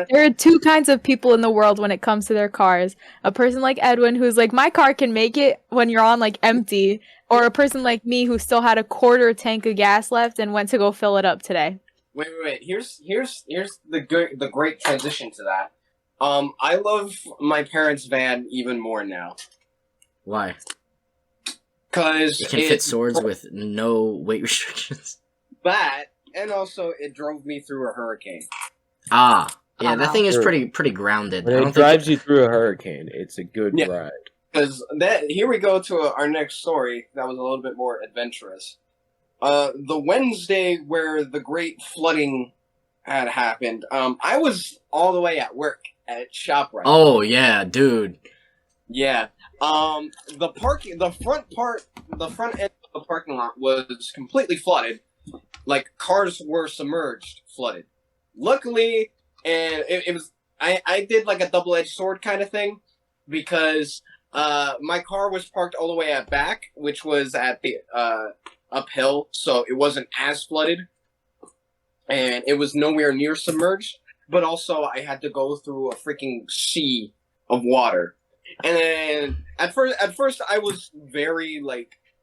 There are two kinds of people in the world when it comes to their cars. A person like Edwin who's like, my car can make it when you're on empty, or a person like me who still had a quarter tank of gas left and went to go fill it up today. Wait. Here's the great transition to that. I love my parents' van even more now. Why? Because it can fit swords with no weight restrictions. That, and also it drove me through a hurricane. Yeah, that thing is pretty grounded. When it drives you through a hurricane, it's a good ride. Because here we go to our next story that was a little bit more adventurous. The Wednesday where the great flooding had happened, I was all the way at work at ShopRite. Oh yeah, dude. Yeah. The front end of the parking lot was completely flooded. Cars were submerged, flooded. Luckily, and it was, I did a double-edged sword kind of thing, because, my car was parked all the way at back, which was at the, uphill, so it wasn't as flooded, and it was nowhere near submerged, but also I had to go through a freaking sea of water. And then at first I was very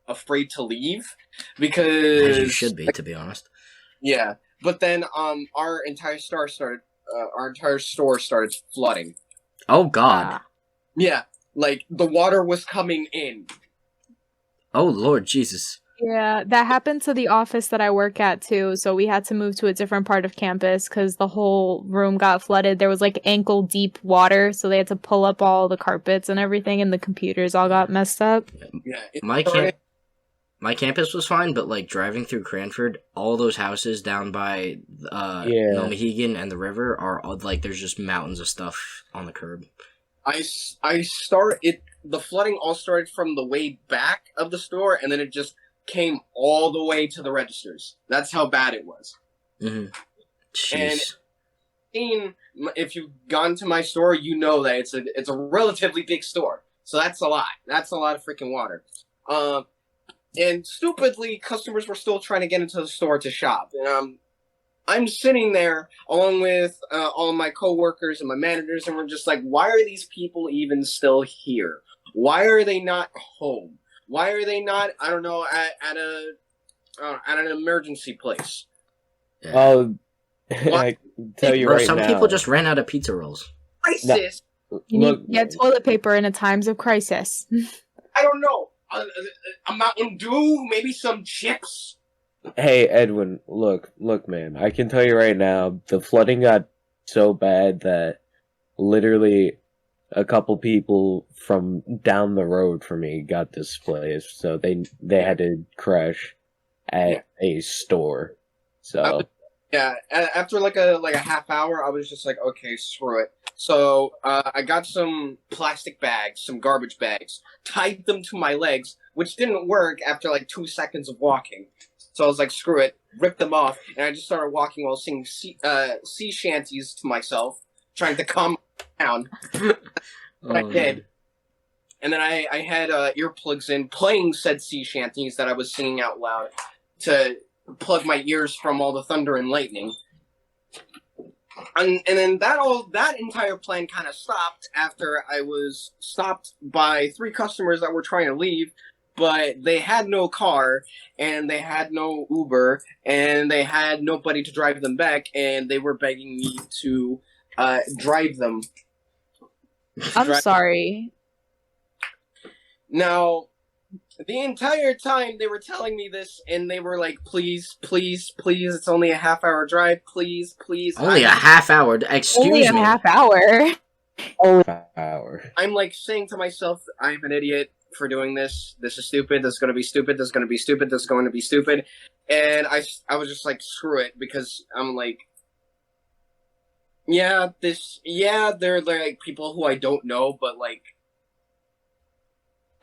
afraid to leave, because as you should be, to be honest. Yeah, but then our entire store started flooding. Oh God. Ah. Yeah, like the water was coming in. Oh Lord Jesus. Yeah, that happened to the office that I work at too. So we had to move to a different part of campus because the whole room got flooded. There was like ankle deep water, so they had to pull up all the carpets and everything, and the computers all got messed up. Yeah, it My started. my campus was fine, but like driving through Cranford, all those houses down by Yeah. Mohegan and the river are all, like there's just mountains of stuff on the curb. The flooding all started from the way back of the store, and then it just came all the way to the registers. That's how bad it was. Mm-hmm. And Jeez. if you've gone to my store, you know that it's a relatively big store. So that's a lot. That's a lot of freaking water. And stupidly, customers were still trying to get into the store to shop. And I'm sitting there along with all of my coworkers and my managers, and we're just like, why are these people even still here? Why are they not home? Why are they not, I don't know, at an emergency place? Yeah. Oh, I can tell you Bro, right some now. people just ran out of pizza rolls. Crisis. You Look, need to get toilet paper in a times of crisis. I don't know. A Mountain Dew, maybe some chips. hey Edwin, look, man. I can tell you right now, the flooding got so bad that literally a couple people from down the road from me got displaced, so they had to crash at a store. So Yeah, after like a half hour, I was just like, okay, screw it. So I got some plastic bags, some garbage bags, tied them to my legs, which didn't work after like 2 seconds of walking. So I was like, screw it, ripped them off, and I just started walking while singing sea shanties to myself, trying to calm down. I did. And then I had earplugs in, playing said sea shanties that I was singing out loud to plug my ears from all the thunder and lightning. And then that entire plan kind of stopped after I was stopped by 3 customers that were trying to leave, but they had no car, and they had no Uber, and they had nobody to drive them back, and they were begging me to drive them. I'm sorry. Now, the entire time they were telling me this, and they were like, please, please, please, it's only a half-hour drive, please, please. Only a half hour. Only Excuse a me. half hour. hour. I'm like saying to myself, I'm an idiot for doing this. This is stupid. This is going to be stupid. This is going to be stupid. This is going to be stupid. And I was just like, screw it, because I'm like, they're like people who I don't know, but like,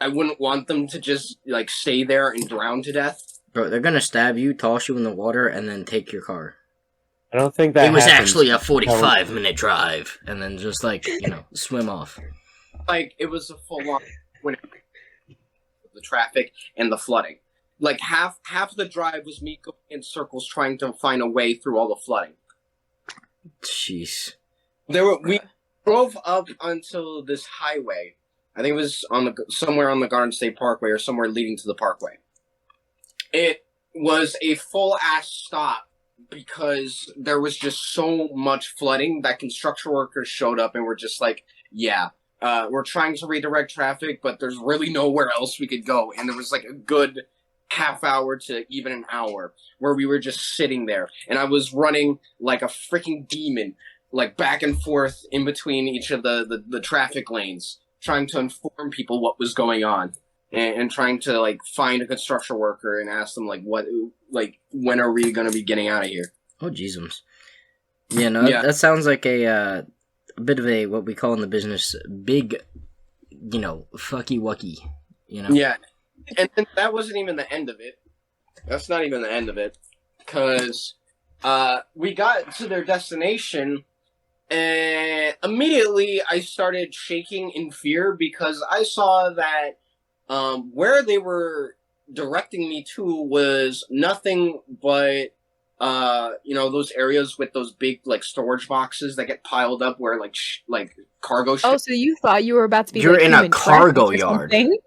I wouldn't want them to just like stay there and drown to death. Bro, they're gonna stab you, toss you in the water, and then take your car. I don't think that It was happens. actually a 45-minute drive, and then just like, swim off. Like, it was a full-on the traffic and the flooding. Like, half the drive was me going in circles trying to find a way through all the flooding. Jeez. We drove up onto this highway. I think it was somewhere on the Garden State Parkway or somewhere leading to the parkway. It was a full-ass stop because there was just so much flooding that construction workers showed up and were just like, we're trying to redirect traffic, but there's really nowhere else we could go. And there was like a good half hour to even an hour where we were just sitting there. And I was running like a freaking demon, like back and forth in between each of the traffic lanes, trying to inform people what was going on. And trying to like find a construction worker and ask them when are we going to be getting out of here? Oh, jeezums. Yeah, that sounds like a bit of a, what we call in the business, big, fucky wucky, Yeah, and that wasn't even the end of it. That's not even the end of it, because we got to their destination, and immediately I started shaking in fear because I saw that where they were directing me to was nothing but those areas with those big like storage boxes that get piled up where like cargo shit. Oh, so you thought you were about to be You're like in a human cargo trafficked or yard. something?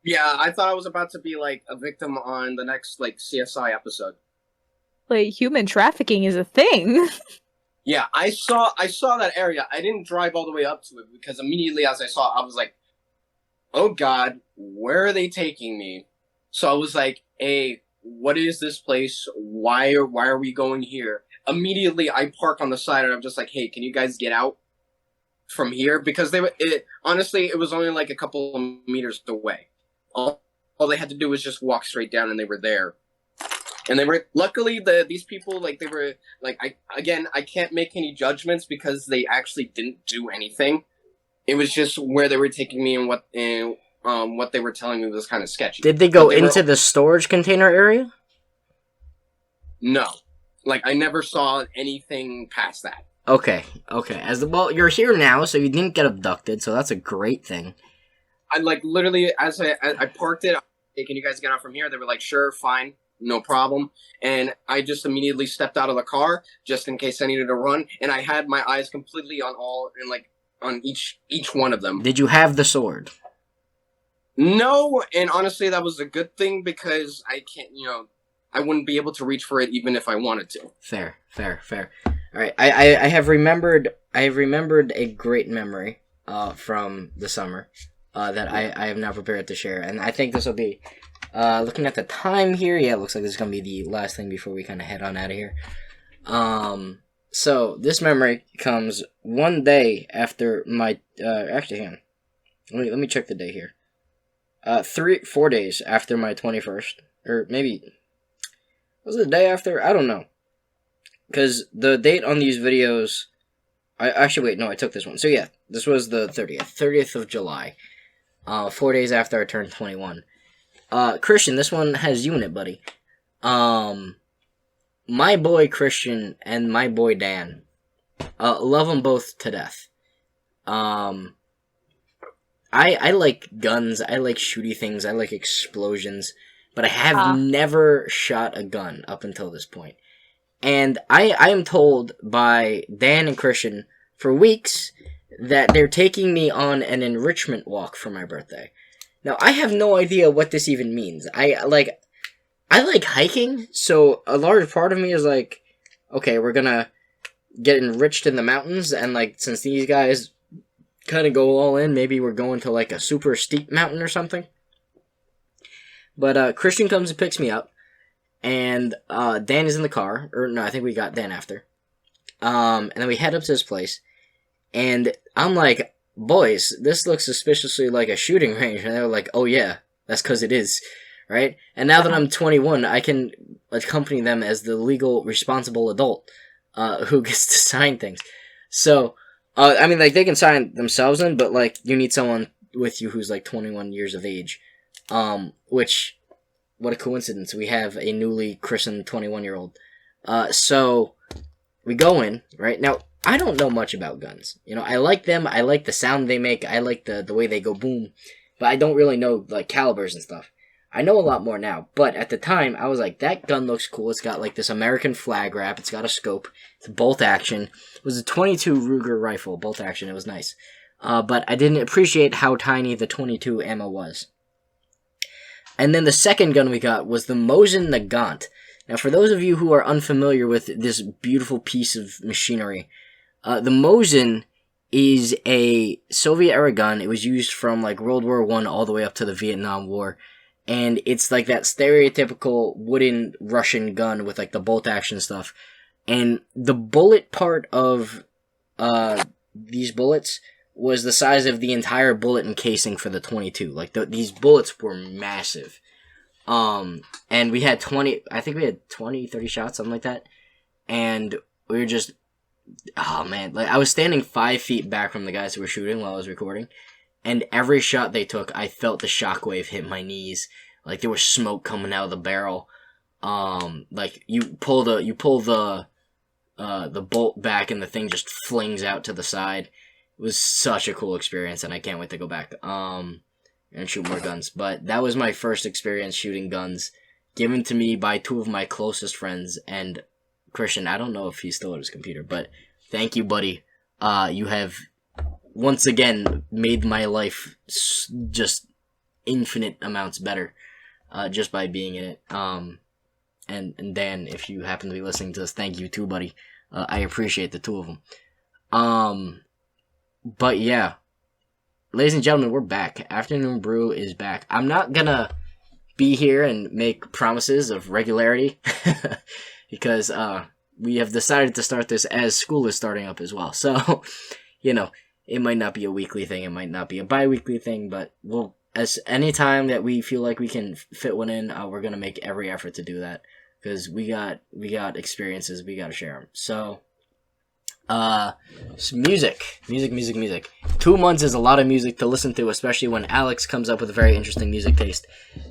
Yeah, I thought I was about to be like a victim on the next like CSI episode. like human trafficking is a thing. Yeah, I saw that area. I didn't drive all the way up to it because immediately as I saw it, I was like, oh God, where are they taking me? So I was like, hey, what is this place? Why are we going here? Immediately I parked on the side and I'm just like, hey, can you guys get out from here? Because honestly, it was only like a couple of meters away. All they had to do was just walk straight down and they were there. And they were luckily these people like they were like I can't make any judgments because they actually didn't do anything. It was just where they were taking me and what they were telling me was kind of sketchy. Did they go into the storage container area? No, like I never saw anything past that. Okay. Well, you're here now, so you didn't get abducted, so that's a great thing. I like literally as I parked it. Hey, can you guys get out from here? They were like, sure, fine. No problem. And I just immediately stepped out of the car just in case I needed to run. And I had my eyes completely on each one of them. Did you have the sword? No, and honestly, that was a good thing because I wouldn't be able to reach for it even if I wanted to. Fair. All right, I have remembered a great memory from the summer that I am now prepared to share, and I think this will be. Looking at the time here, yeah, it looks like this is going to be the last thing before we kind of head on out of here. So, this memory comes one day after my, actually, hang on. Let me check the day here. 4 days after my 21st, or maybe, was it the day after? I don't know. Because the date on these videos, I took this one. So yeah, this was the 30th of July. 4 days after I turned 21. Christian, this one has you in it, buddy. My boy Christian and my boy Dan. Love them both to death. I like guns, I like shooty things, I like explosions, but I have never shot a gun up until this point. And I am told by Dan and Christian for weeks that they're taking me on an enrichment walk for my birthday. Now, I have no idea what this even means. I like hiking, so a large part of me is like, okay, we're gonna get enriched in the mountains, and like, since these guys kind of go all in, maybe we're going to like a super steep mountain or something. But Christian comes and picks me up, and Dan is in the car, or no, I think we got Dan after. And then we head up to his place, and I'm like, boys, this looks suspiciously like a shooting range. And they were like, oh yeah, that's because it is, right? And now that I'm 21, I can accompany them as the legal, responsible adult who gets to sign things. So, I mean, like, they can sign themselves in, but, like, you need someone with you who's, like, 21 years of age. Which, what a coincidence. We have a newly christened 21-year-old. So, we go in, right? Now, I don't know much about guns. You know, I like them, I like the sound they make, I like the way they go boom, but I don't really know, like, calibers and stuff. I know a lot more now, but at the time, I was like, that gun looks cool. It's got, like, this American flag wrap, it's got a scope, it's bolt action. It was a 22 Ruger rifle, bolt action, it was nice. But I didn't appreciate how tiny the 22 ammo was. And then the second gun we got was the Mosin Nagant. Now, for those of you who are unfamiliar with this beautiful piece of machinery, the Mosin is a Soviet-era gun. It was used from, like, World War I all the way up to the Vietnam War. And it's, like, that stereotypical wooden Russian gun with, like, the bolt-action stuff. And the bullet part of these bullets was the size of the entire bullet encasing for the 22. Like, these bullets were massive. And we had 20, 30 shots, something like that. And we were just... Oh man, like I was standing 5 feet back from the guys who were shooting while I was recording, and every shot they took, I felt the shockwave hit my knees. Like there was smoke coming out of the barrel. Like you pull the bolt back and the thing just flings out to the side. It was such a cool experience, and I can't wait to go back and shoot more guns. But that was my first experience shooting guns, given to me by 2 of my closest friends. And Christian, I don't know if he's still at his computer, but thank you, buddy. You have once again made my life just infinite amounts better just by being in it. and Dan, if you happen to be listening to this, thank you too, buddy. I appreciate the two of them. But yeah, ladies and gentlemen, we're back. Afternoon Brew is back. I'm not gonna be here and make promises of regularity because we have decided to start this as school is starting up as well. So, it might not be a weekly thing, it might not be a bi-weekly thing, but we'll, as any time that we feel like we can fit one in, we're gonna make every effort to do that because we got experiences, we gotta share them. So, music. 2 months is a lot of music to listen to, especially when Alex comes up with a very interesting music taste,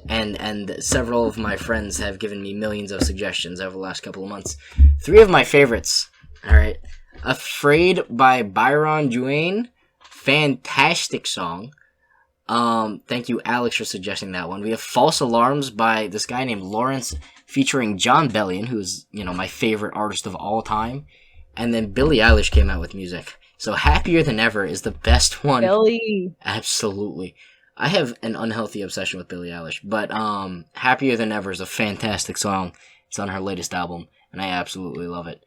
and several of my friends have given me millions of suggestions over the last couple of months. 3 of my favorites. All right, "Afraid" by Byron Duane, fantastic song. Thank you, Alex, for suggesting that one. We have "False Alarms" by this guy named Lawrence, featuring John Bellion, who's my favorite artist of all time. And then Billie Eilish came out with music. So "Happier Than Ever" is the best one. Billie. Absolutely. I have an unhealthy obsession with Billie Eilish, but "Happier Than Ever" is a fantastic song. It's on her latest album, and I absolutely love it.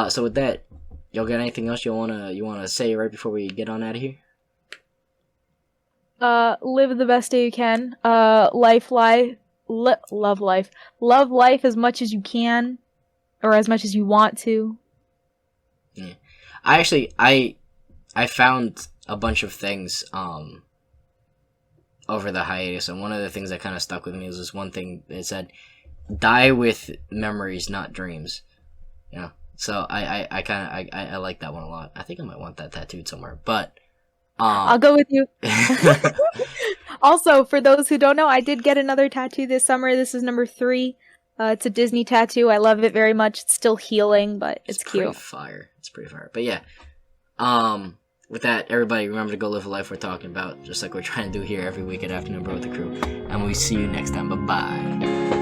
So with that, y'all got anything else you wanna say right before we get on out of here? Live the best day you can. Love life. Love life as much as you can, or as much as you want to. Yeah. I found a bunch of things over the hiatus, and one of the things that kind of stuck with me was this one thing that said, "Die with memories, not dreams." So I like that one a lot. I think I might want that tattooed somewhere, but I'll go with you. Also, for those who don't know, I did get another tattoo this summer. This is number 3. It's a Disney tattoo. I love it very much. It's still healing, but it's cute. Pretty fire. It's pretty fire. But yeah, with that, everybody remember to go live the life we're talking about, just like we're trying to do here every week at Afternoon Brew with the crew. And we see you next time. Bye-bye.